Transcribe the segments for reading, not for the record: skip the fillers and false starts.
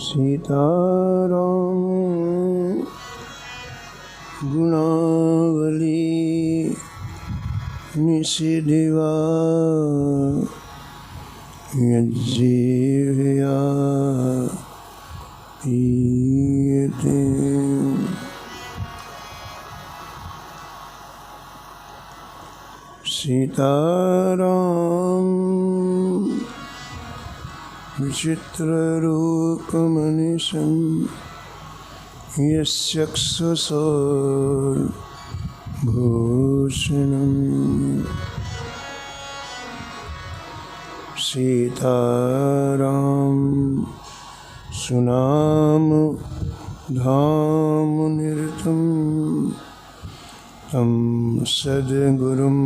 सीताराम गुणावली निषिदिवा यज्जीवया पीयते। सीताराम विचित्ररूपमनिशं यस्यक्षुषोर्भूषणम्। सीताराम सुनाम धाम निरतं तं सद्गुरुं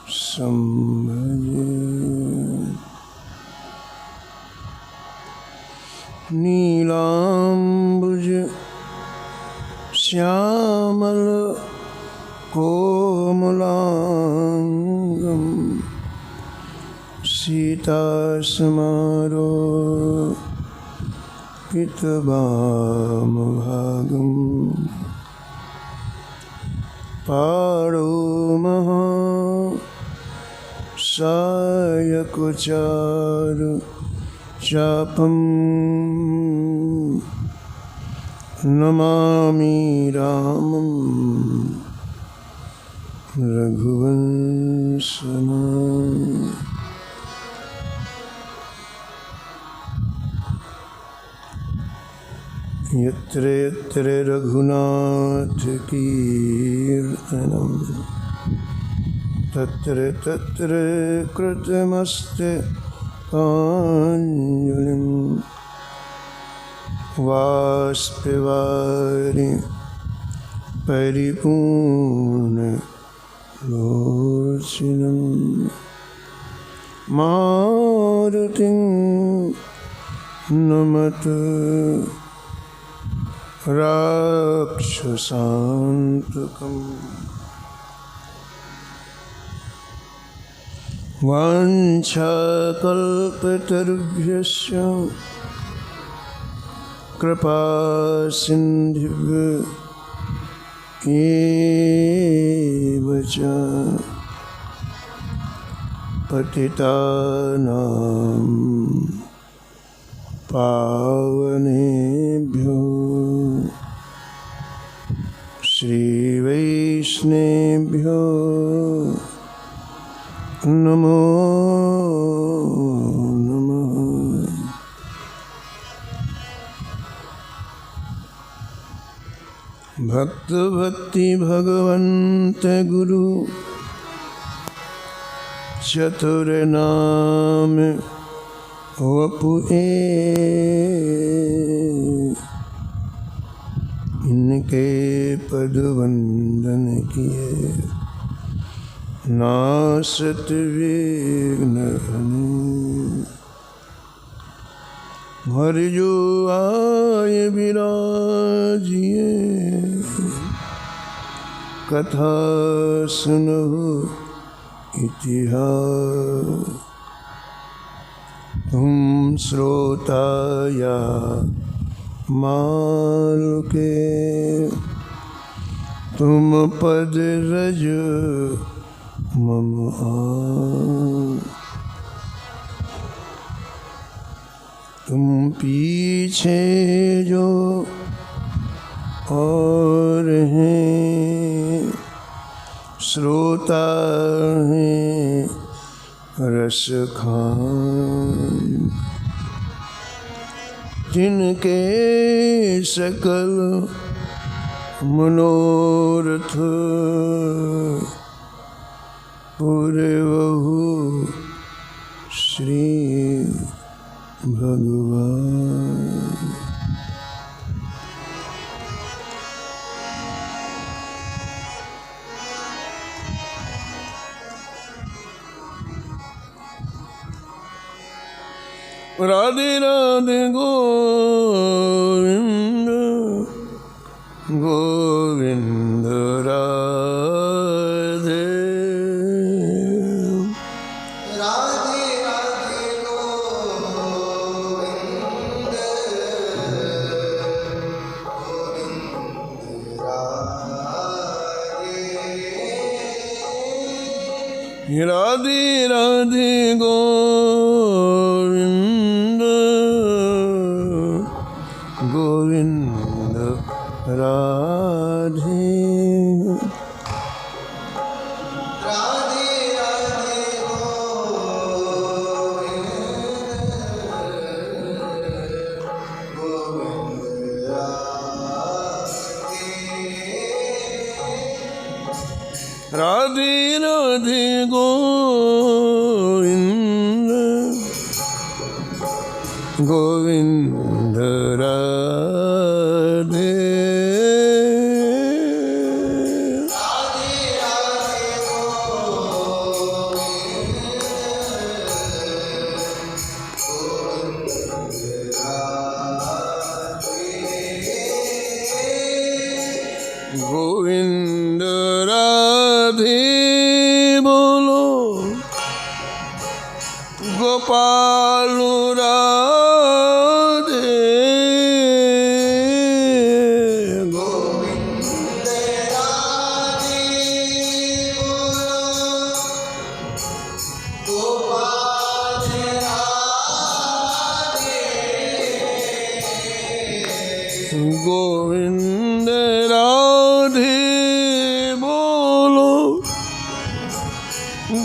संभजे। नीलाम्बुज श्यामल कोमलांगं सीतासमारोपितवामभागं। पाणो महा सायकचारु चापं नमामि रामं रघुवंशनाथं। यत्र यत्र रघुनाथ कीर्तनं तत्र तत्र कृतमस्तकाञ्जलिं। बाष्पवारि परिपूर्णलोचनं मारुतिं नमत राक्षसान्तकम्। वाञ्छाकल्पतरुभ्यश्च कृपासिन्धुभ्य एव च पतितानां पावनेभ्यो श्रीवैष्णवेभ्यो नमो नमः। भक्त भक्ति भगवंत गुरु चतुर नाम वपुए। इनके पद वंदन किए नासत विघ्न हनि। हरि जो आए विराजिए कथा सुनो इतिहास। तुम श्रोता या मालुके तुम पद रज मम आन। तुम पीछे जो और हैं श्रोता हैं रस खान। जिनके सकल मनोरथ पूरे वहु श्री भगवान। राधे राधे गोविंद गोविंद राधे। राधे राधे गोविंद राधे राधे गोविंद गोविंद राधे राधे राधे गोविंद गोविंद राधे गोविंद राधे बोलो गोपाल राधे गोविंद राधे बोलो गोपाल राधे गोविंद राधे बोलो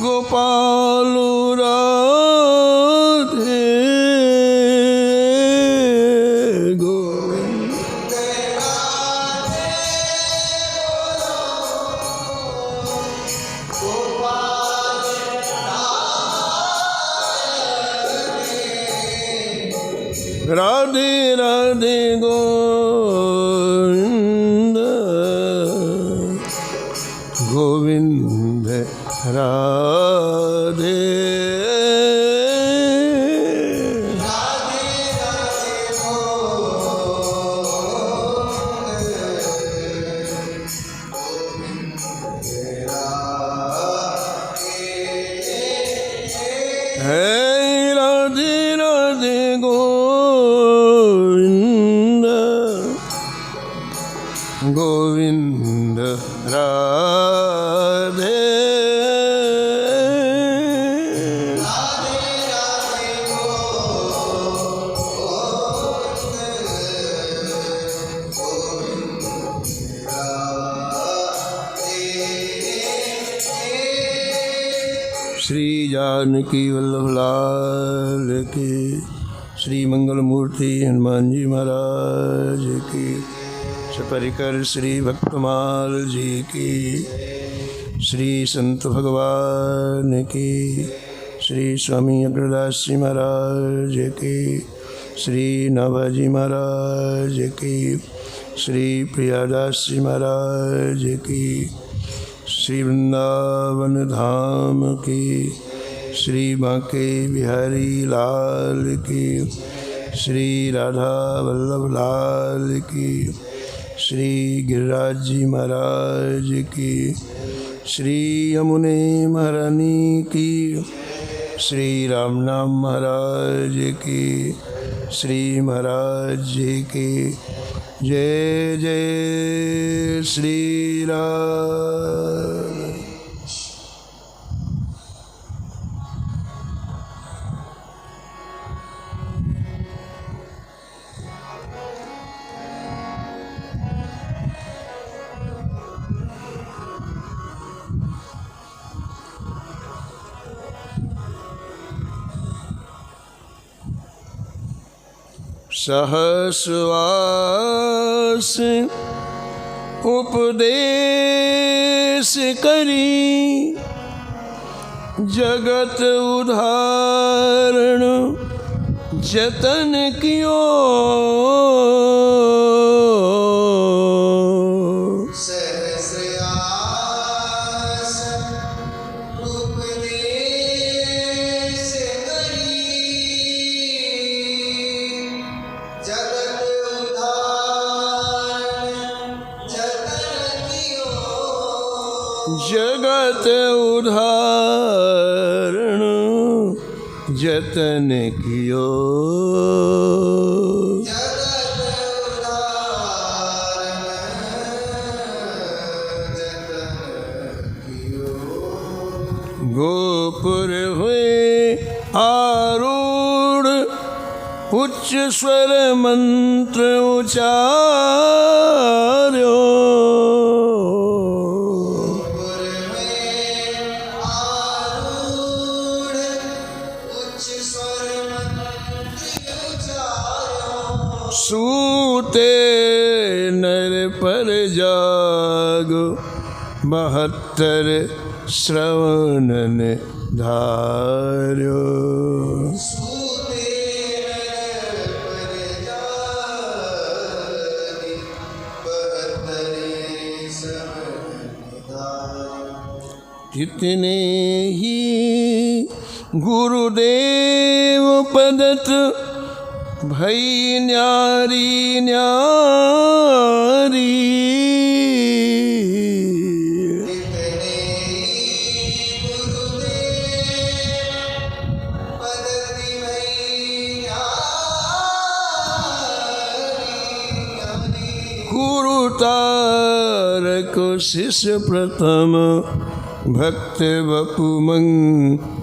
गोपाल राधे गोविंद राधे गोपाल राधे राधे गोविंद गोविंद राधे है राधे राधे गोविंद गोविंद राधे श्री जानकी वल्लभ लाल की श्री मंगल मूर्ति हनुमान जी महाराज की सपरिकर श्री भक्तमाल जी की श्री संत भगवान की श्री स्वामी अग्रदास जी महाराज की श्री नाभाजी महाराज की श्री प्रियादास जी महाराज की श्री वृंदावन धाम की श्री बांके बिहारी लाल की श्री राधा वल्लभ लाल की श्री गिरिराज जी महाराज की श्री यमुने महारानी की श्री रामनाम महाराज की श्री महाराज जी की जय जय श्री राम। सहस्वास उपदेश करी जगत उदाहरण जतन कियो जगत उदाहरण जतन कियो गो उच्च स्वर मंत्र उचार्यो, सूते नर पर जागो 72 श्रवणन धार्यो। जितने ही गुरुदेव पदत भई न्यारी न्यारी, गुरु तारक शिष्य प्रथम भक्त बपु मंगलकारी।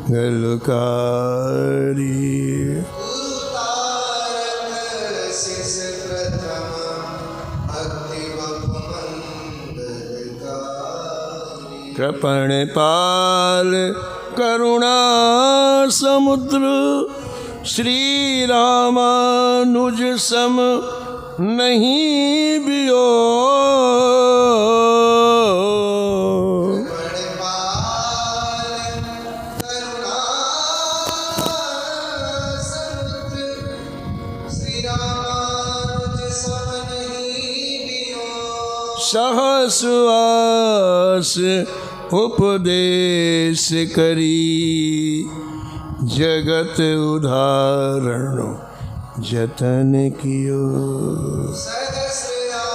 कृपण पाल करुणा समुद्र, श्री रामानुज सम नहीं बियो। सहस्वास उपदेश करी, जगत उदाहरण जतन कियो। सहस्रास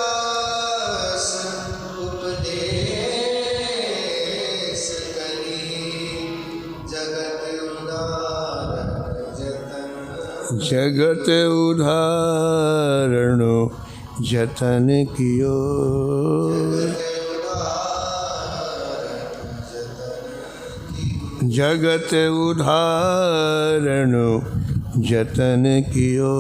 उपदेश करी, जगत उदाहरण जतन, जगत उदाहरण जतन कियो। जगत उदाहरण जतन कियो।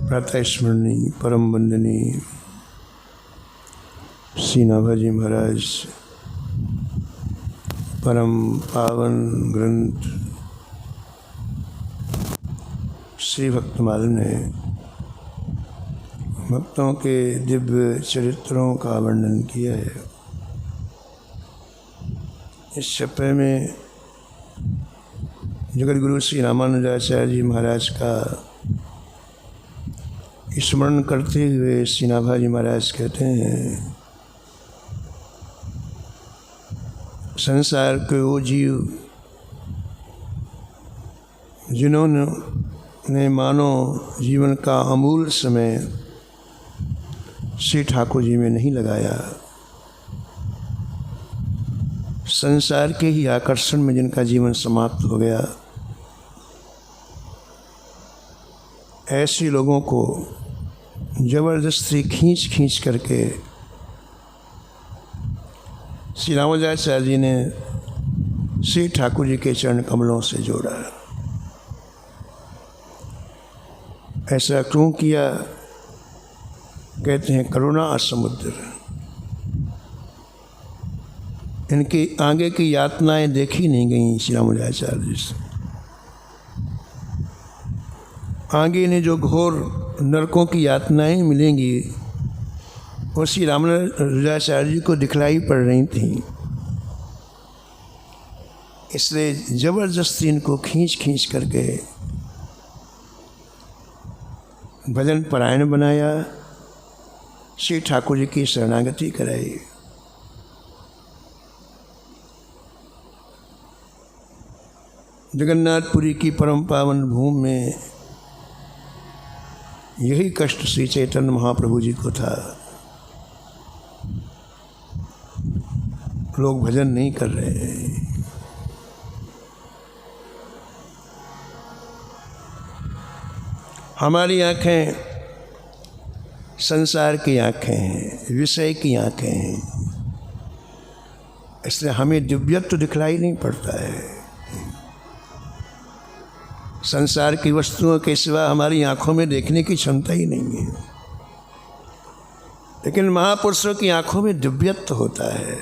प्रातः स्मरणीय परम वंदनीय श्री नाभाजी महाराज परम पावन ग्रंथ श्री भक्तमाला ने भक्तों के दिव्य चरित्रों का वर्णन किया है। इस छप्पे में जगतगुरु श्री रामानुजाचार्य जी महाराज का स्मरण करते हुए श्री नाभाजी महाराज कहते हैं, संसार के वो जीव जिन्होंने मानव जीवन का अमूल्य समय श्री ठाकुर जी में नहीं लगाया, संसार के ही आकर्षण में जिनका जीवन समाप्त हो गया, ऐसे लोगों को जबरदस्ती खींच खींच करके श्री रामानुजाचार्य जी ने श्री ठाकुर जी के चरण कमलों से जोड़ा। ऐसा क्यों किया? कहते हैं करुणा समुद्र। इनके आगे की यातनाएं देखी नहीं गई श्री रामानुजाचार्य जी से। आगे ने जो घोर नरकों की यातनाएं मिलेंगी वो श्री रामानुजाचार्य जी को दिखलाई पड़ रही थी, इसलिए जबरदस्ती इनको खींच खींच करके भजन परायण बनाया, श्री ठाकुर जी की शरणागति कराई। जगन्नाथपुरी की परम पावन भूमि में यही कष्ट श्री चैतन्य महाप्रभु जी को था। लोग भजन नहीं कर रहे। हमारी आँखें संसार की आँखें हैं, विषय की आँखें हैं। इसलिए हमें दिव्यत्व दिखलाई नहीं पड़ता है। संसार की वस्तुओं के सिवा हमारी आंखों में देखने की क्षमता ही नहीं है, लेकिन महापुरुषों की आंखों में दिव्यत्व होता है।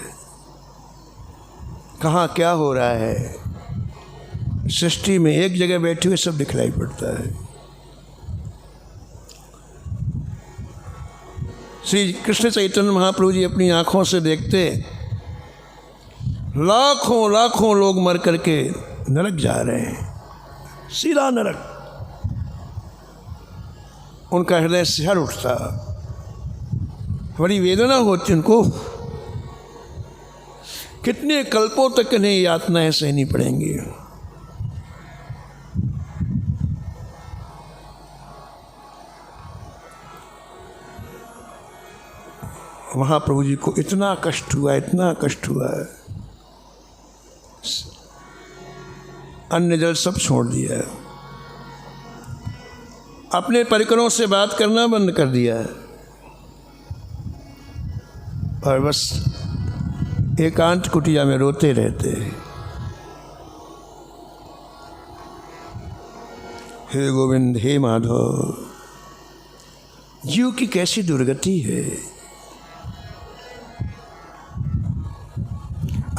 कहाँ क्या हो रहा है सृष्टि में, एक जगह बैठे हुए सब दिखलाई पड़ता है। श्री कृष्ण चैतन्य महाप्रभु जी अपनी आंखों से देखते लाखों लाखों लोग मर करके नरक जा रहे हैं, सीधा नरक। उनका हृदय सिहर उठता, बड़ी वेदना होती उनको। कितने कल्पों तक इन्हें यातनाएं सहनी पड़ेंगी। महाप्रभु जी को इतना कष्ट हुआ, इतना कष्ट हुआ है, अन्न जल सब छोड़ दिया है, अपने परिकरों से बात करना बंद कर दिया है और बस एकांत कुटिया में रोते रहते। हे गोविंद, हे माधव, जीव की कैसी दुर्गति है।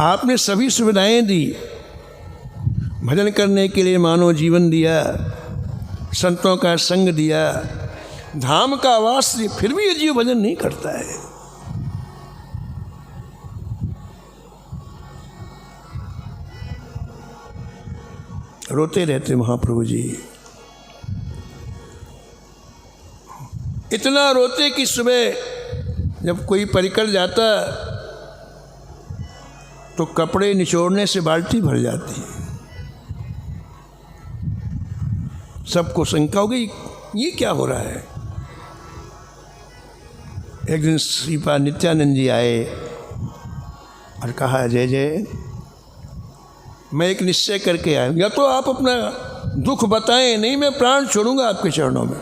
आपने सभी सुविधाएं दी, भजन करने के लिए मानव जीवन दिया, संतों का संग दिया, धाम का आवास दिया, फिर भी ये जीव भजन नहीं करता है। रोते रहते महाप्रभु जी, इतना रोते कि सुबह जब कोई परिकर जाता तो कपड़े निचोड़ने से बाल्टी भर जाती। सबको शंका हो गई ये क्या हो रहा है। एक दिन श्रीपाद नित्यानंद जी आए और कहा, जय जय, मैं एक निश्चय करके आया, या तो आप अपना दुख बताएं, नहीं मैं प्राण छोड़ूंगा आपके चरणों में।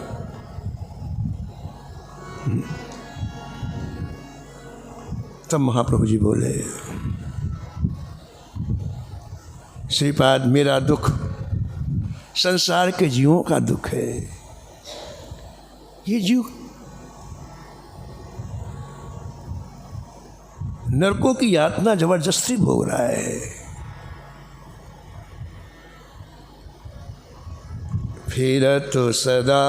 तब महाप्रभु जी बोले, श्रीपाद, मेरा दुख संसार के जीवों का दुख है। ये जीव नरकों की यातना जबरदस्ती भोग रहा है। फिरत सदा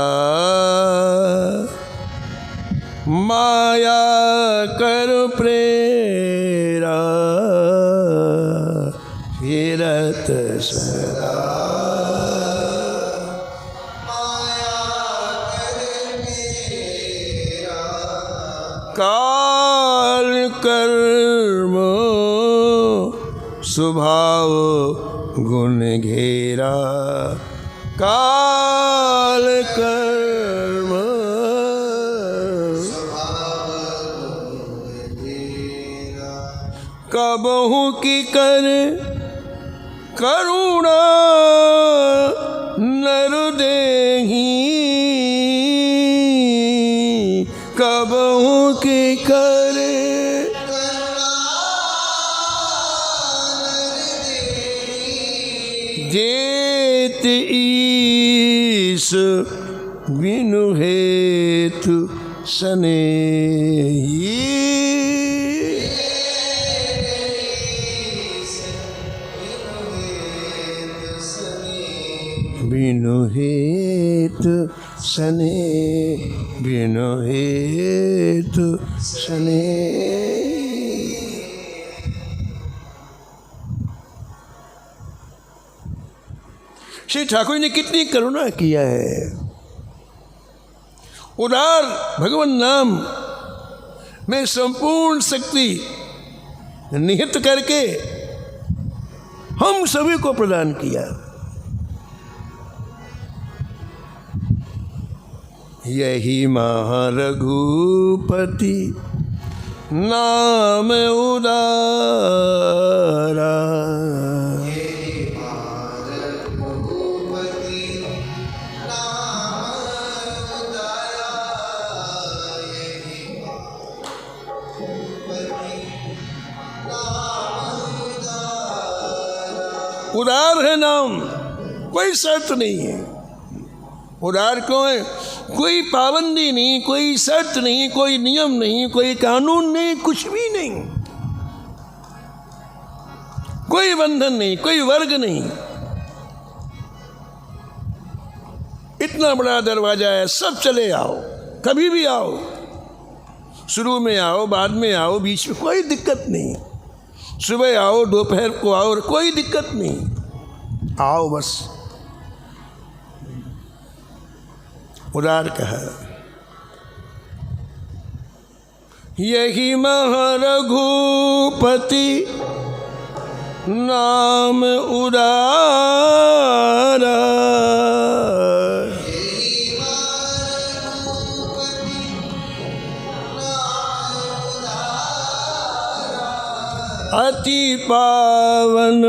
माया कर प्रेरा, फिरत सदा माया कर मेरा, काल कर्म स्वभाव गुण घेरा, काल कर्म कबहू की कर करुणा नर देही, कबहू की कर जेत ईस बिनु हेतु सनेही, बिनु हेतु सने, बिनु हेतु सने। श्री ठाकुर ने कितनी करुणा किया है। उदार भगवान नाम में संपूर्ण शक्ति निहित करके हम सभी को प्रदान किया। यही महारघुपति नाम उदारा, उदार है नाम, कोई शर्त नहीं है। उदार क्यों है? कोई पाबंदी नहीं, कोई शर्त नहीं, कोई नियम नहीं, कोई कानून नहीं, कुछ भी नहीं, कोई बंधन नहीं, कोई वर्ग नहीं। इतना बड़ा दरवाजा है, सब चले आओ, कभी भी आओ, शुरू में आओ, बाद में आओ, बीच में कोई दिक्कत नहीं। सुबह आओ, दोपहर को आओ, कोई दिक्कत नहीं, आओ बस। उदार कहा, यही महारघुपति नाम उदारा, अति पावन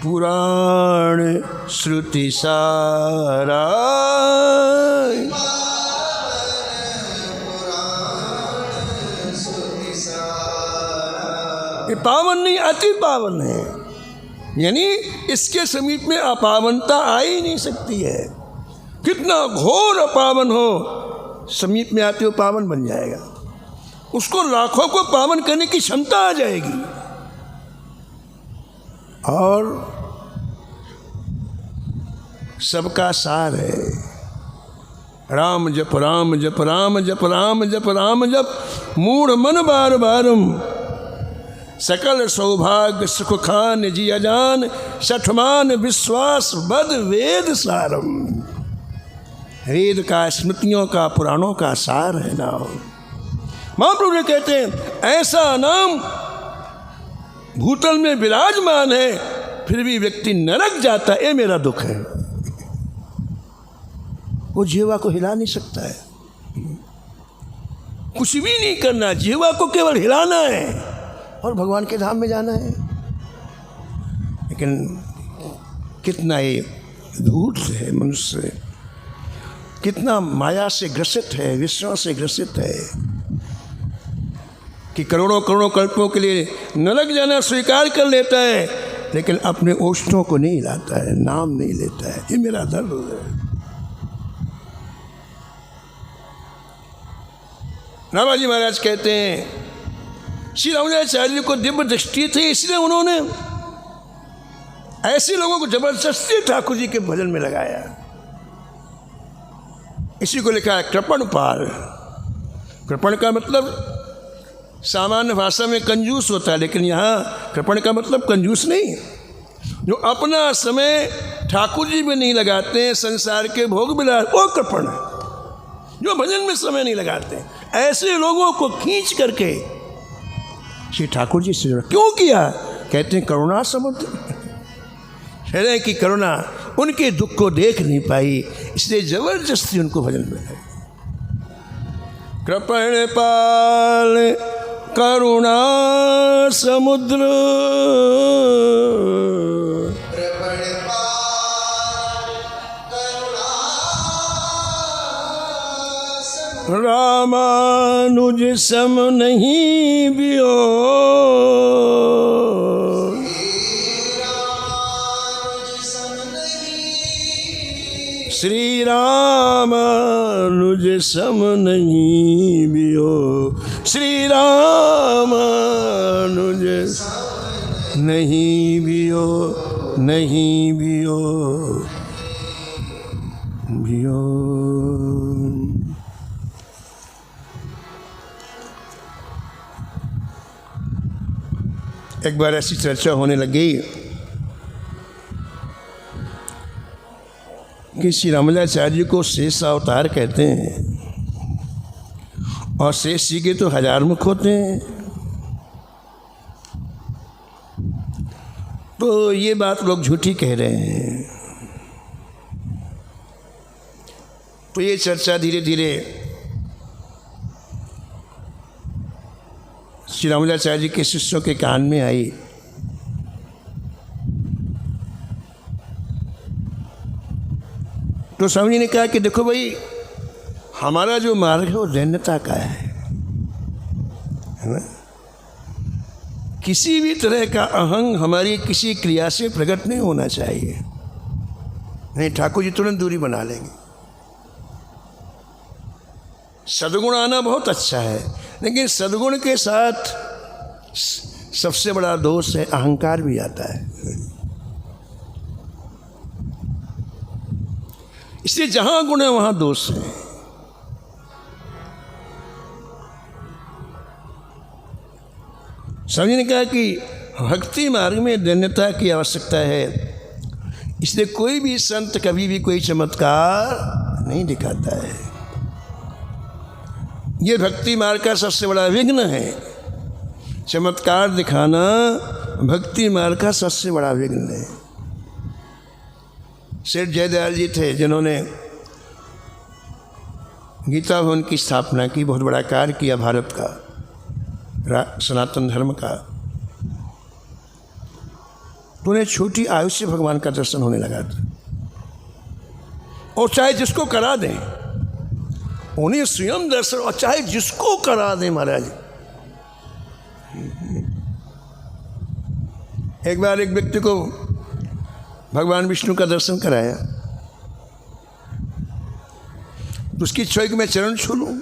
पुराण श्रुति सारा। ये पावन नहीं, अति पावन है, यानी इसके समीप में अपावनता आ ही नहीं सकती है। कितना घोर अपावन हो, समीप में आते हो पावन बन जाएगा, उसको लाखों को पावन करने की क्षमता आ जाएगी। और सबका सार है, राम जप राम जप राम जप राम जप राम जप, मूढ़ मन बार बारम, सकल सौभाग्य सुख खान जी अजान, सठमान विश्वास बद वेद सारम। वेद का, स्मृतियों का, पुराणों का सार है नाम। महाप्रभु जी कहते हैं ऐसा नाम भूतल में विराजमान है, फिर भी व्यक्ति नरक जाता है, ये मेरा दुख है। वो जीवा को हिला नहीं सकता है, कुछ भी नहीं करना, जीवा को केवल हिलाना है और भगवान के धाम में जाना है। लेकिन कितना ये धूर्त है मनुष्य, कितना माया से ग्रसित है, विषयों से ग्रसित है कि करोड़ों करोड़ों कल्पों के लिए नरक जाना स्वीकार कर लेता है, लेकिन अपने ओष्ठों को नहीं हिलाता है, नाम नहीं लेता है। ये मेरा दर्द है। नाभाजी महाराज कहते हैं श्री रामानुजाचार्य को दिव्य दृष्टि थी, इसलिए उन्होंने ऐसे लोगों को जबरदस्ती ठाकुर जी के भजन में लगाया। इसी को लिखा है कृपण पार। कृपण का मतलब सामान्य भाषा में कंजूस होता है, लेकिन यहाँ कृपण का मतलब कंजूस नहीं, जो अपना समय ठाकुर जी में नहीं लगाते हैं, संसार के भोग विलास, वो कृपण है। जो भजन में समय नहीं लगाते, ऐसे लोगों को खींच करके श्री ठाकुर जी से जुड़ा। क्यों किया? कहते हैं करुणा समुद्र, हृदय की करुणा उनके दुख को देख नहीं पाई, इसलिए जबरदस्ती उनको भजन में लगाया। कृपण पाल करुणा समुद्र, रामानुज सम नहीं बियो, श्री रामानुज सम नहीं बियो, श्री रामानुज नहीं बियो, नहीं बियो, बियो। एक बार ऐसी चर्चा होने लगी कि श्री रामानुजाचार्य को शेष अवतार कहते हैं, और शेष जी के तो 1000 मुख होते हैं। तो ये बात लोग झूठी कह रहे हैं। तो ये चर्चा धीरे धीरे श्री रामानुजाचार्य जी के शिष्यों के कान में आई। तो स्वामी जी ने कहा कि देखो भाई, हमारा जो मार्ग है वो दैन्यता का है ना, किसी भी तरह का अहंग हमारी किसी क्रिया से प्रकट नहीं होना चाहिए, नहीं ठाकुर जी तुरंत दूरी बना लेंगे। सद्गुण आना बहुत अच्छा है, लेकिन सद्गुण के साथ सबसे बड़ा दोष है अहंकार भी आता है। इसलिए जहां गुण है वहां दोष है। स्वामी ने कहा कि भक्ति मार्ग में दृढ़ता की आवश्यकता है, इसलिए कोई भी संत कभी भी कोई चमत्कार नहीं दिखाता है। ये भक्ति मार्ग का सबसे बड़ा विघ्न है। चमत्कार दिखाना भक्ति मार्ग का सबसे बड़ा विघ्न है। सेठ जयदयाल जी थे जिन्होंने गीता भवन की स्थापना की, बहुत बड़ा कार्य किया भारत का, सनातन धर्म का। तो उन्हें छोटी आयु से भगवान का दर्शन होने लगा था, और चाहे जिसको करा दें उन्हें स्वयं दर्शन, और चाहे जिसको करा दें महाराज। एक बार एक व्यक्ति को भगवान विष्णु का दर्शन कराया, तो उसकी इच्छा कि मैं चरण छू लूं।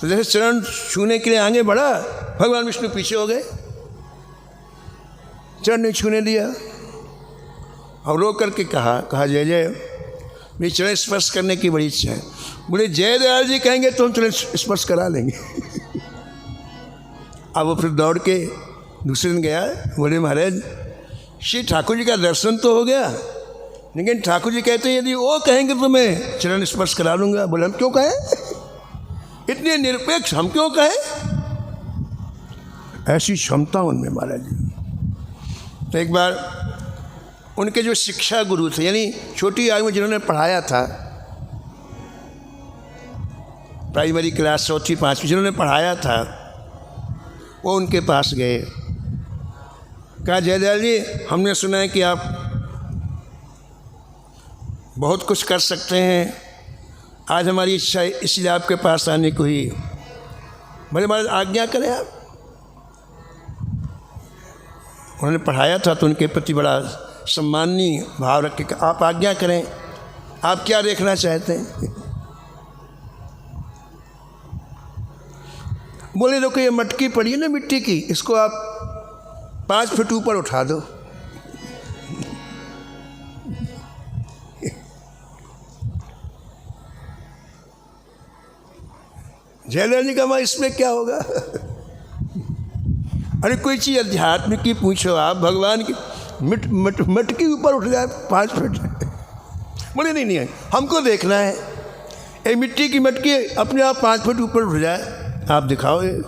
तो जैसे चरण छूने के लिए आगे बढ़ा, भगवान विष्णु पीछे हो गए, चरण नहीं छूने दिया। और रो करके कहा जय जय, मेरी चरण स्पर्श करने की बड़ी इच्छा है। बोले जयदयाल जी कहेंगे तो हम चरण स्पर्श करा लेंगे। अब वो फिर दौड़ के दूसरे दिन गया, बोले महाराज श्री ठाकुर जी का दर्शन तो हो गया, लेकिन ठाकुर जी कहते हैं यदि वो कहेंगे तो मैं चरण स्पर्श करा लूँगा। बोले हम क्यों कहें, इतने निरपेक्ष हम क्यों कहें? ऐसी क्षमता उनमें महाराज। तो एक बार उनके जो शिक्षा गुरु थे, यानी छोटी आयु में जिन्होंने पढ़ाया था, प्राइमरी क्लास 4वीं 5वीं जिन्होंने पढ़ाया था, वो उनके पास गए। कहा जयदयाल जी हमने सुना है कि आप बहुत कुछ कर सकते हैं, आज हमारी इच्छा है इसलिए आपके पास आने को ही। बोले महाराज आज्ञा करें आप। उन्होंने पढ़ाया था तो उनके प्रति बड़ा सम्माननीय भाव रख के आप आज्ञा करें, आप क्या देखना चाहते हैं? बोले देखो ये मटकी पड़ी है ना मिट्टी की, इसको आप 5 फीट ऊपर उठा दो। जयदयाल जी का माँ इसमें क्या होगा? अरे कोई चीज़ अध्यात्म की पूछो आप, भगवान की मटकी ऊपर उठ जाए 5 फीट। बोले नहीं हमको देखना है ये मिट्टी की मटकी अपने आप 5 फीट ऊपर उठ जाए, आप दिखाओ ये।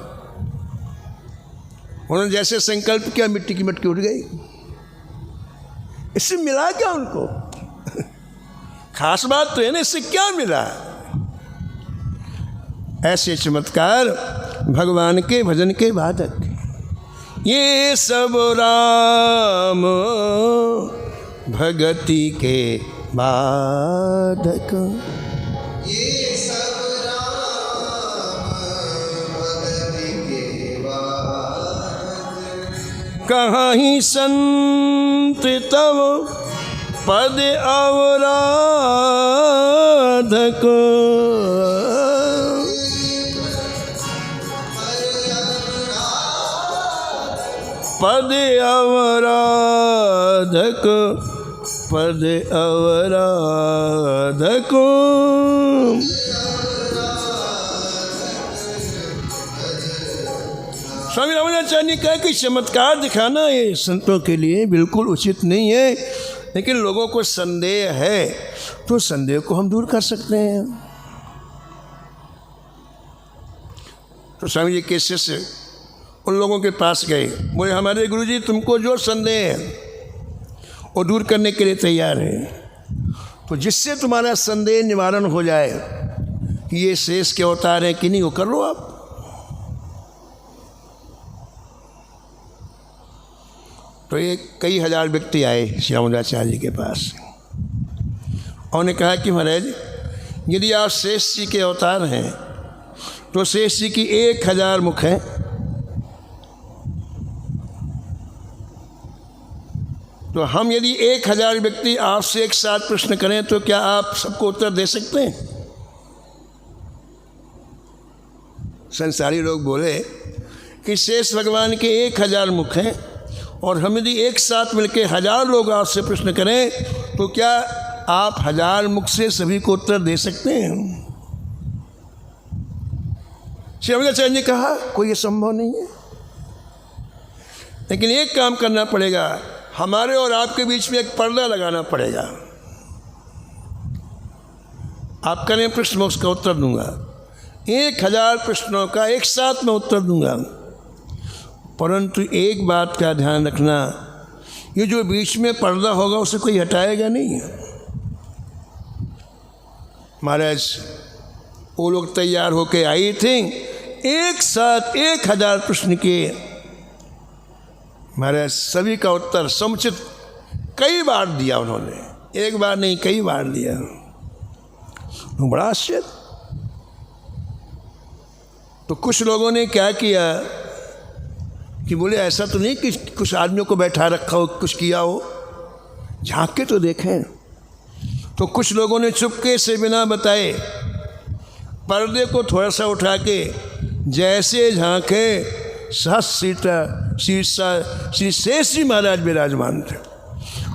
उन्होंने जैसे संकल्प किया मिट्टी की मटकी उठ गई। इससे मिला क्या उनको? खास बात तो है ना, इससे क्या मिला? ऐसे चमत्कार भगवान के भजन के बाधक। ये सब राम भगति के बाधक, ये सब राम भगति के बाधक। कहाँ ही संत तव पद अवराधक, पद अवराधक, पद अवराधक। स्वामी रामाचार्य ने कहा कि चमत्कार दिखाना ये संतों के लिए बिल्कुल उचित नहीं है, लेकिन लोगों को संदेह है तो संदेह को हम दूर कर सकते हैं। तो स्वामी जी के शिष्य उन लोगों के पास गए, बोले हमारे गुरुजी तुमको जो संदेह है वो दूर करने के लिए तैयार है, तो जिससे तुम्हारा संदेह निवारण हो जाए कि ये शेष के अवतार है कि नहीं, वो कर लो आप। तो ये कई हजार व्यक्ति आए श्री रामाचार्य जी के पास और ने कहा कि महाराज यदि आप शेष जी के अवतार हैं तो शेष जी की 1000 मुख हैं, तो हम यदि 1000 व्यक्ति आपसे एक साथ प्रश्न करें तो क्या आप सबको उत्तर दे सकते हैं? संसारी लोग बोले कि शेष भगवान के 1000 मुख हैं और हम यदि एक साथ मिलकर 1000 लोग आपसे प्रश्न करें तो क्या आप 1000 मुख से सभी को उत्तर दे सकते हैं? श्री रामाचार्य ने कहा कोई ये संभव नहीं है, लेकिन एक काम करना पड़ेगा, हमारे और आपके बीच में एक पर्दा लगाना पड़ेगा। आप करें प्रश्न, मैं उसका उत्तर दूंगा। 1000 प्रश्नों का एक साथ मैं उत्तर दूंगा, परंतु एक बात का ध्यान रखना, ये जो बीच में पर्दा होगा उसे कोई हटाएगा नहीं। महाराज वो लोग तैयार होके आए थे, एक साथ 1000 प्रश्न किए। महाराज सभी का उत्तर समुचित कई बार दिया उन्होंने, एक बार नहीं कई बार दिया। तो बड़ा आश्चर्य। तो कुछ लोगों ने क्या किया कि बोले ऐसा तो नहीं कि कुछ आदमियों को बैठा रखा हो, कुछ किया हो, झांक के तो देखें। तो कुछ लोगों ने चुपके से बिना बताए पर्दे को थोड़ा सा उठा के जैसे झांके, श्री शेष जी महाराज विराजमान थे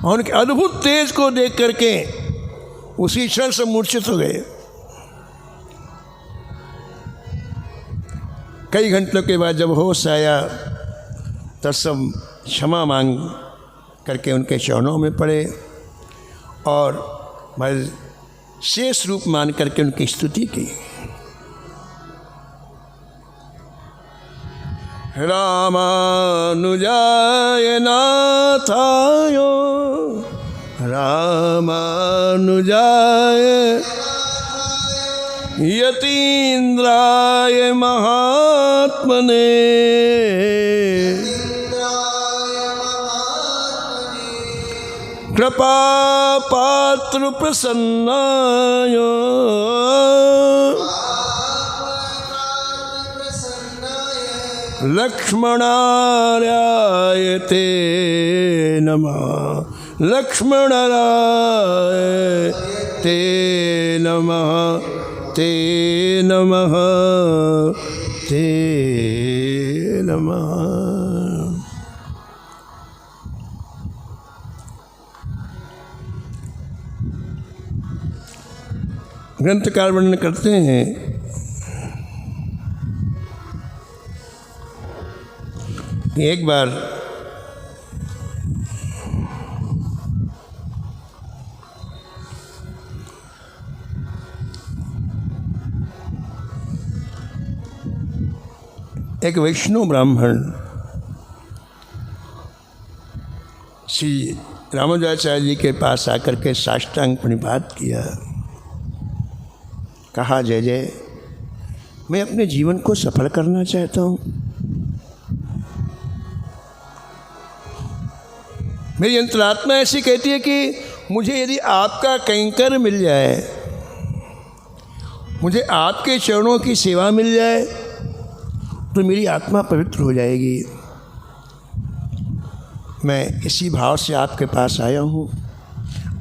और उनके अद्भुत तेज को देख करके उसी क्षण से मूर्छित हो गए। कई घंटों के बाद जब होश आया तब सब क्षमा मांग करके उनके चरणों में पड़े और मैं शेष रूप मान करके उनकी स्तुति की। रामानुजाय नाथाय रामानुजाय यतीन्द्राय महात्मने कृपा पात्र प्रसन्नाय लक्ष्मणार्याय ते नमः लक्ष्मणार्याय ते नमः ते नमः ते नमः। ग्रंथकार वर्णन करते हैं कि एक बार एक वैष्णव ब्राह्मण श्री रामानुजाचार्य जी के पास आकर के साष्टांग प्रणिपात किया। कहा जय जय, मैं अपने जीवन को सफल करना चाहता हूँ। मेरी अंतरात्मा ऐसी कहती है कि मुझे यदि आपका कैंकर मिल जाए, मुझे आपके चरणों की सेवा मिल जाए तो मेरी आत्मा पवित्र हो जाएगी। मैं इसी भाव से आपके पास आया हूँ,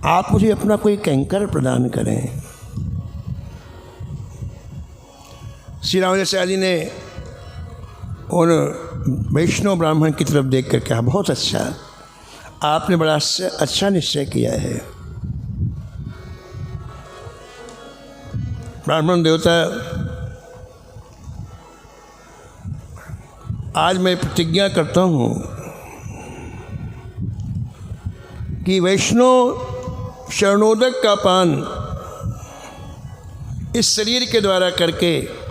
आप मुझे अपना कोई कैंकर प्रदान करें। श्री रामानुजाचार्य जी ने उन वैष्णव ब्राह्मण की तरफ देख कर कहा, बहुत अच्छा, आपने बड़ा अच्छा निश्चय किया है। ब्राह्मण देवता, आज मैं प्रतिज्ञा करता हूँ कि वैष्णव शरणोदक का पान इस शरीर के द्वारा करके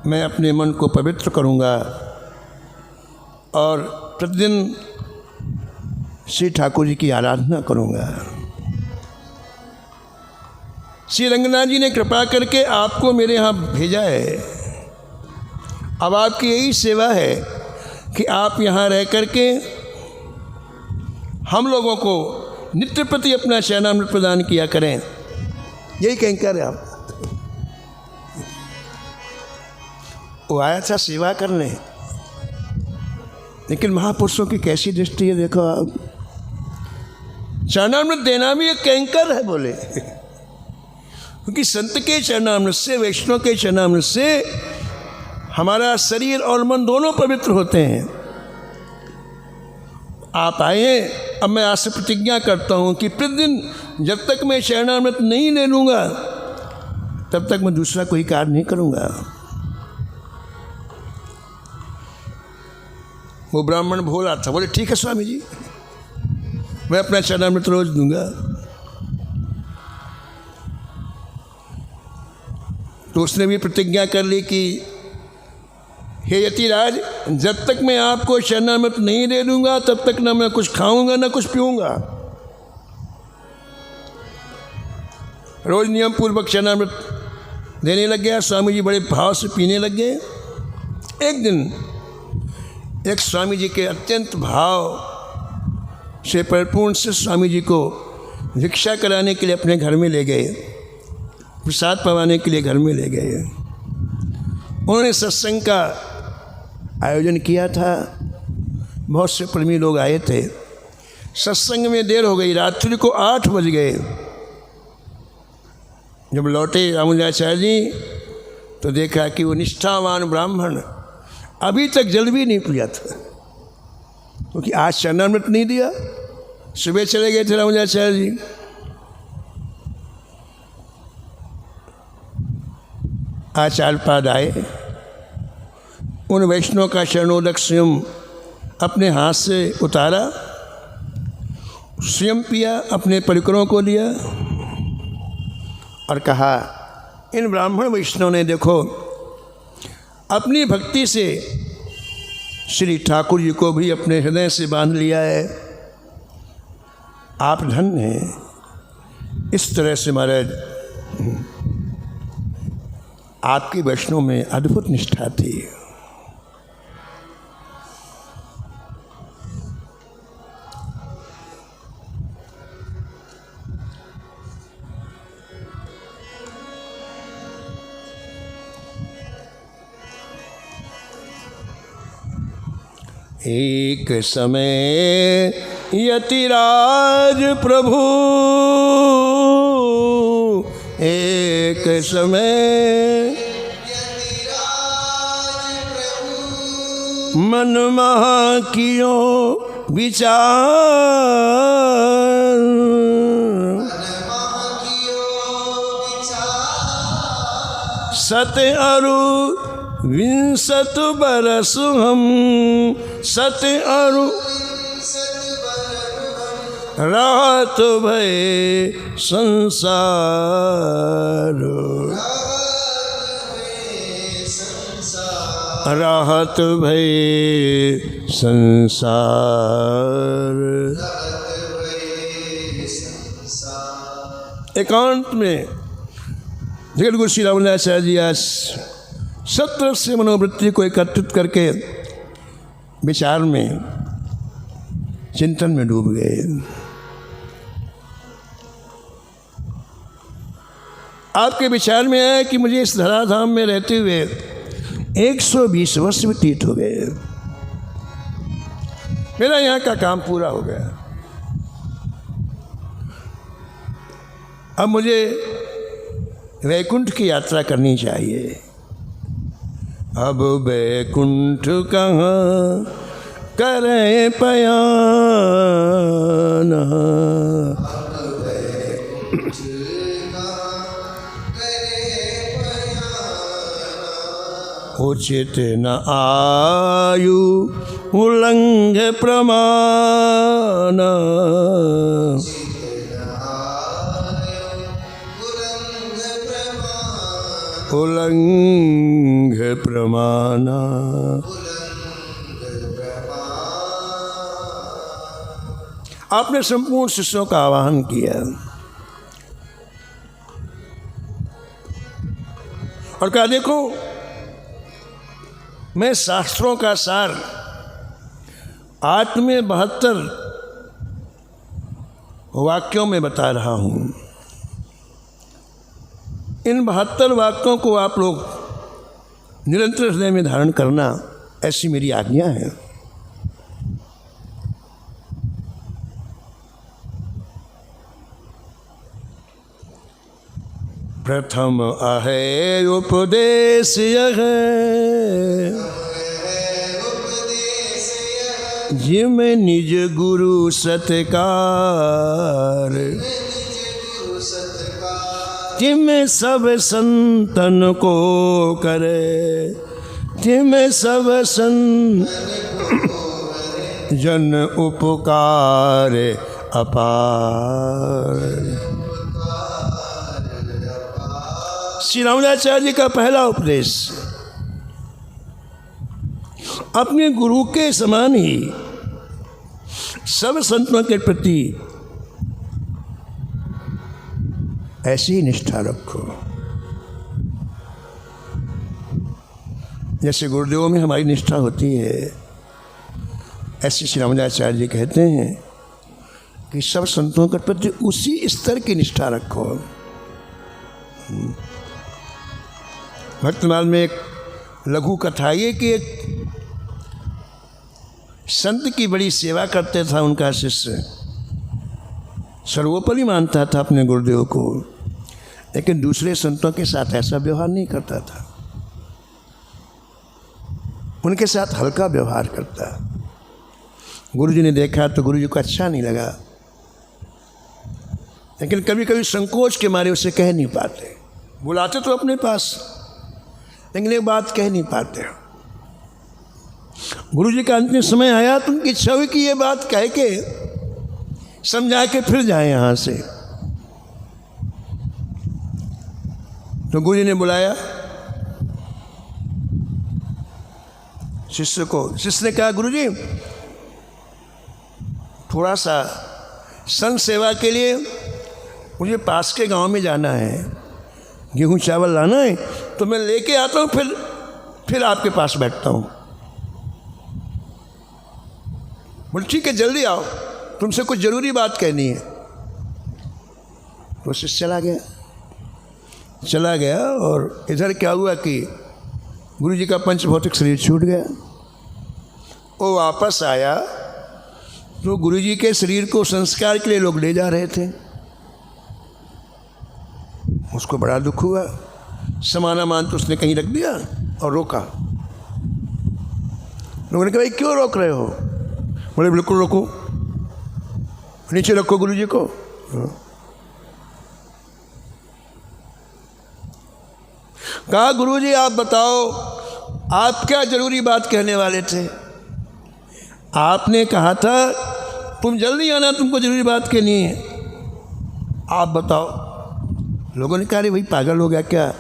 मैं अपने मन को पवित्र करूँगा और प्रतिदिन श्री ठाकुर जी की आराधना करूँगा। श्री रंगनाथ जी ने कृपा करके आपको मेरे यहाँ भेजा है। अब आपकी यही सेवा है कि आप यहाँ रह करके हम लोगों को नित्य प्रति अपना चरणामृत प्रदान किया करें। यही कैंकर है आप। वो आया था सेवा करने, लेकिन महापुरुषों की कैसी दृष्टि है देखो आप। चरणामृत देना भी एक कैंकर है बोले, क्योंकि संत के चरणामृत से, वैष्णव के चरणामृत से हमारा शरीर और मन दोनों पवित्र होते हैं। आप आए, अब मैं आपसे प्रतिज्ञा करता हूँ कि प्रतिदिन जब तक मैं चरणामृत नहीं ले लूँगा तब तक मैं दूसरा कोई कार्य नहीं करूँगा। वो ब्राह्मण बोला था, बोले ठीक है स्वामी जी, मैं अपना चरणामृत रोज दूंगा। तो उसने भी प्रतिज्ञा कर ली कि हे यतिराज, जब तक मैं आपको चरणामृत नहीं दे दूंगा तब तक ना मैं कुछ खाऊंगा ना कुछ पीऊंगा। रोज नियम पूर्वक चरणामृत देने लग गया। स्वामी जी बड़े भाव से पीने लग गए। एक दिन एक स्वामी जी के अत्यंत भाव से परिपूर्ण से स्वामी जी को भिक्षा कराने के लिए अपने घर में ले गए, प्रसाद पवाने के लिए घर में ले गए। उन्होंने सत्संग का आयोजन किया था, बहुत से प्रेमी लोग आए थे। सत्संग में देर हो गई, रात्रि को 8 बज गए। जब लौटे रामानुजाचार्य जी तो देखा कि वो निष्ठावान ब्राह्मण अभी तक जल भी नहीं पिया था, क्योंकि आज चरणामृत नहीं दिया। सुबह चले गए थे रामानुजाचार्य जी। आचार्य पाद आए, उन वैष्णव का चरणोदक स्वयं अपने हाथ से उतारा, स्वयं पिया, अपने परिकरों को दिया और कहा, इन ब्राह्मण वैष्णव ने देखो अपनी भक्ति से श्री ठाकुर जी को भी अपने हृदय से बांध लिया है। आप धन्य हैं। इस तरह से महाराज आपके वैष्णव में अद्भुत निष्ठा थी। एक समय यतिराज प्रभु, एक समय मन महा कियो विचार, सत अरु 20 बरस हम, सत अरु रात भय संसार, राहत भय संसार। एकांत में जगत गुरु श्री रामानुजाचार्य जी आज सत्र से मनोवृत्ति को एकत्रित करके विचार में, चिंतन में डूब गए। आपके विचार में आया कि मुझे इस धराधाम में रहते हुए 120 वर्ष व्यतीत हो गए, मेरा यहाँ का काम पूरा हो गया। अब मुझे वैकुंठ की यात्रा करनी चाहिए। अब वैकुंठ कहाँ करें पयाना, उचित न आयु उल्लंघ प्रमाण, उल्लंघ प्रमाण। आपने संपूर्ण शिष्यों का आह्वान किया और कहा, देखो मैं शास्त्रों का सार 8 में 72 वाक्यों में बता रहा हूँ। इन 72 वाक्यों को आप लोग निरंतर हृदय में धारण करना, ऐसी मेरी आज्ञा है। प्रथम अहे उपदेश यह, जिम निज गुरु सत्कार, तिम सब संतन को करे, तिम सब जन उपकार अपार। श्री रामानुजाचार्य जी का पहला उपदेश अपने गुरु के समान ही सब संतों के प्रति ऐसी निष्ठा रखो जैसे गुरुदेवों में हमारी निष्ठा होती है। ऐसे श्री रामानुजाचार्य जी कहते हैं कि सब संतों के प्रति उसी स्तर की निष्ठा रखो। भक्तमाल में एक लघु कथा ये कि एक संत की बड़ी सेवा करते था उनका शिष्य, सर्वोपरि मानता था अपने गुरुदेव को, लेकिन दूसरे संतों के साथ ऐसा व्यवहार नहीं करता था, उनके साथ हल्का व्यवहार करता। गुरुजी ने देखा तो गुरुजी को अच्छा नहीं लगा, लेकिन कभी कभी संकोच के मारे उसे कह नहीं पाते। बुलाते तो अपने पास, लेकिन एक बात कह नहीं पाते। गुरुजी का अंतिम समय आया तो उनकी इच्छा हुई कि ये बात कह के समझा के फिर जाए यहाँ से। तो गुरुजी ने बुलाया शिष्य को। शिष्य ने कहा, गुरुजी थोड़ा सा संघ सेवा के लिए मुझे पास के गांव में जाना है, गेहूं चावल लाना है, तो मैं लेके आता हूँ, फिर आपके पास बैठता हूँ। बोले ठीक है, जल्दी आओ, तुमसे कुछ ज़रूरी बात कहनी है। तो शिष्य चला गया और इधर क्या हुआ कि गुरुजी का पंच भौतिक शरीर छूट गया। वो वापस आया तो गुरुजी के शरीर को संस्कार के लिए लोग ले जा रहे थे। उसको बड़ा दुख हुआ, समाना मान तो उसने कहीं रख दिया और रोका। लोगों ने कहा, भाई क्यों रोक रहे हो? बोले बिल्कुल रोको, नीचे रखो गुरुजी को। कहा, गुरुजी आप बताओ, आप क्या जरूरी बात कहने वाले थे? आपने कहा था तुम जल्दी आना, तुमको जरूरी बात कहनी है, आप बताओ। लोगों ने कहा, अरे भाई पागल हो गया क्या?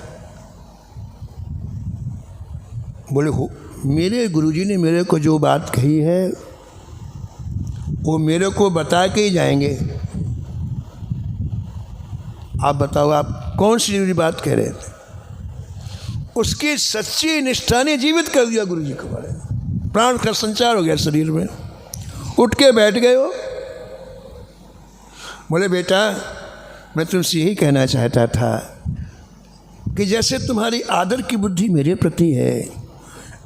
बोले हो, मेरे गुरुजी ने मेरे को जो बात कही है वो मेरे को बता के ही जाएंगे। आप बताओ, आप कौन सी जरूरी बात कह रहे थे? उसकी सच्ची निष्ठा ने जीवित कर दिया गुरुजी को। प्राण का संचार हो गया शरीर में, उठ के बैठ गए हो। बोले बेटा, मैं तुमसे यही कहना चाहता था कि जैसे तुम्हारी आदर की बुद्धि मेरे प्रति है,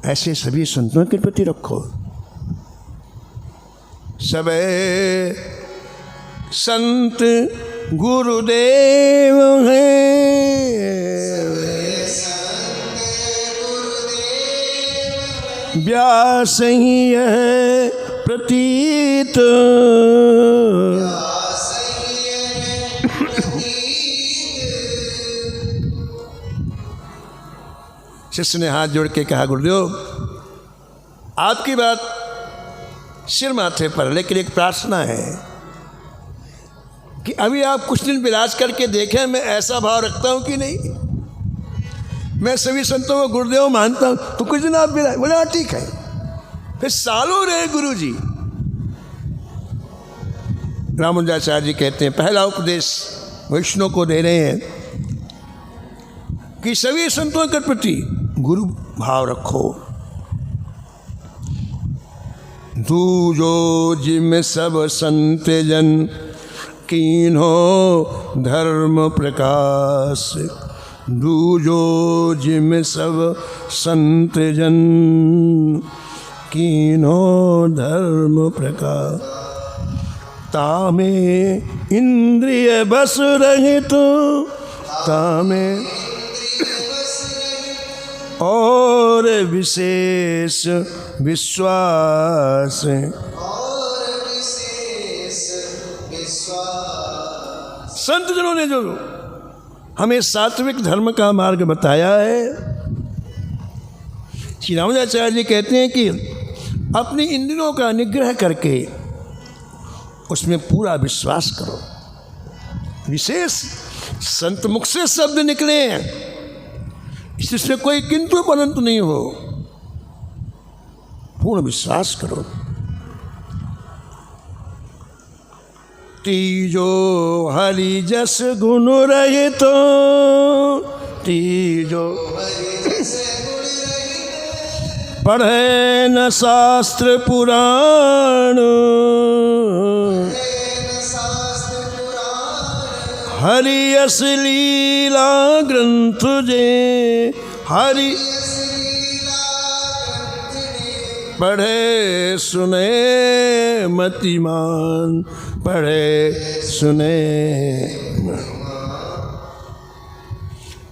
ऐसे सभी संतों के प्रति रखो। सबे संत गुरुदेव हैं, व्यास ही है प्रतीत, शिष्य ने हाथ जोड़ के कहा, गुरुदेव आपकी बात सिर माथे पर, लेकिन एक प्रार्थना है कि अभी आप कुछ दिन विराज करके देखें मैं ऐसा भाव रखता हूं कि नहीं। मैं सभी संतों को गुरुदेव मानता हूं, तो कुछ दिन आप विराज। बोला ठीक है। फिर सालों रहे गुरुजी। रामानुजाचार्य जी कहते हैं पहला उपदेश वैष्णव को दे रहे हैं कि सभी संतों के प्रति गुरु भाव रखो। दूजो जिम सब संत जन, कीन्हो धर्म प्रकाश। दूजो जिम सब संत जन, कीन्हो धर्म प्रकाश। तामे इंद्रिय बस रहित, अवस्था में और विशेष विश्वास। संत जनों ने जो हमें सात्विक धर्म का मार्ग बताया है, श्री रामानुजाचार्य जी कहते हैं कि अपनी इंद्रियों का निग्रह करके उसमें पूरा विश्वास करो। विशेष संत मुख से शब्द निकले हैं, इसमें कोई किंतु परंतु नहीं हो, पूर्ण विश्वास करो। तीजो हरि जस गुण रहित, तीजो पढ़े न शास्त्र पुराण, हरि यस लीला ग्रंथ जे, हरि पढ़े सुने मतिमान, पढ़े सुने।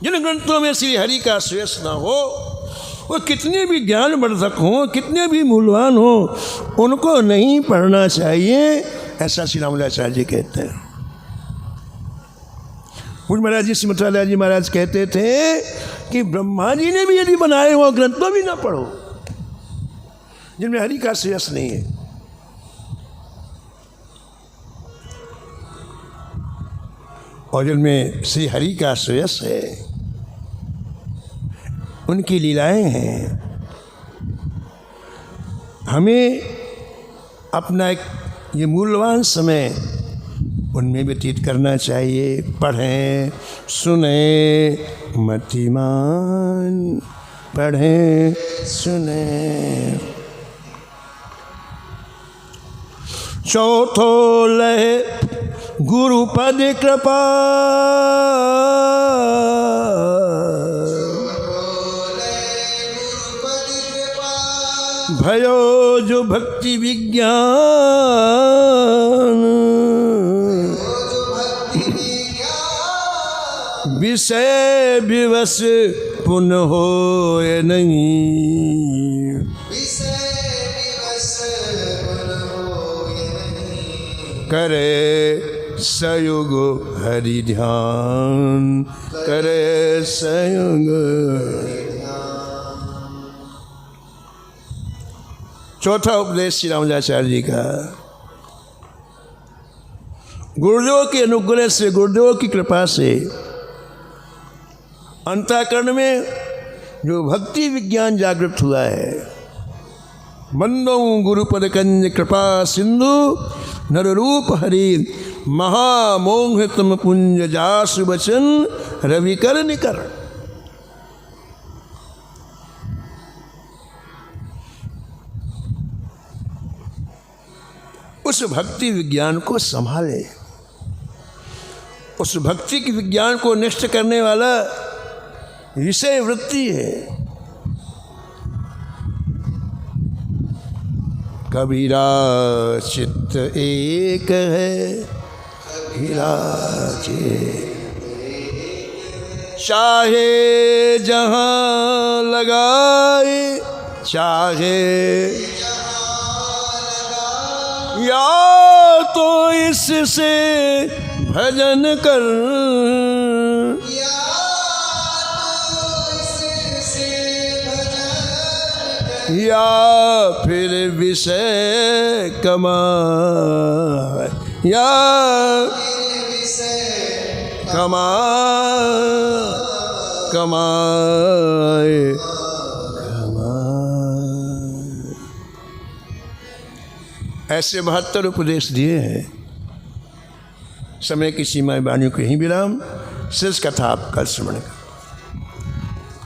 जिन ग्रंथों में श्री हरि का श्रेष्ठ ना हो, वो कितने भी ज्ञानवर्धक हों, कितने भी मूल्यवान हों, उनको नहीं पढ़ना चाहिए, ऐसा श्री रामानुजाचार्य जी कहते हैं। पूज्य महाराज जी सिमटालाल जी महाराज कहते थे कि ब्रह्मा जी ने भी यदि बनाए हो ग्रंथ तो भी ना पढ़ो जिनमें हरि का श्रेयस नहीं है। और जिनमें श्री हरि का श्रेयस है, उनकी लीलाएं हैं। हमें अपना एक ये मूल्यवान समय उनमें व्यतीत करना चाहिए। पढ़ें सुने मतिमान, पढ़ें सुने। चौथो लय गुरुपद कृपा, भयो जो भक्ति विज्ञान, विषय विवश पुनः होए नहीं, करे सयुग हरि ध्यान, करे सयुग। चौथा उपदेश श्री रामानुजाचार्य जी का, गुरुदेव के अनुग्रह से, गुरुदेव की कृपा से अंतःकरण में जो भक्ति विज्ञान जागृत हुआ है। बंदो गुरुपद कंज कृपा सिंधु, नर रूप हरि महामोहितम पुंज जासु बचन, रविकर निकर। उस भक्ति विज्ञान को संभाले, उस भक्ति की विज्ञान को नष्ट करने वाला विषय वृत्ति है। कबीरा चित्त एक है, कबीरा चाहे जहाँ लगाए, चाहे या तो इससे भजन कर, या फिर विषय कमाए, या कमाए। ऐसे 72 उपदेश दिए हैं। समय की सीमा वाणियों को यहीं विराम। शेष कथा आप कल श्रवण करें।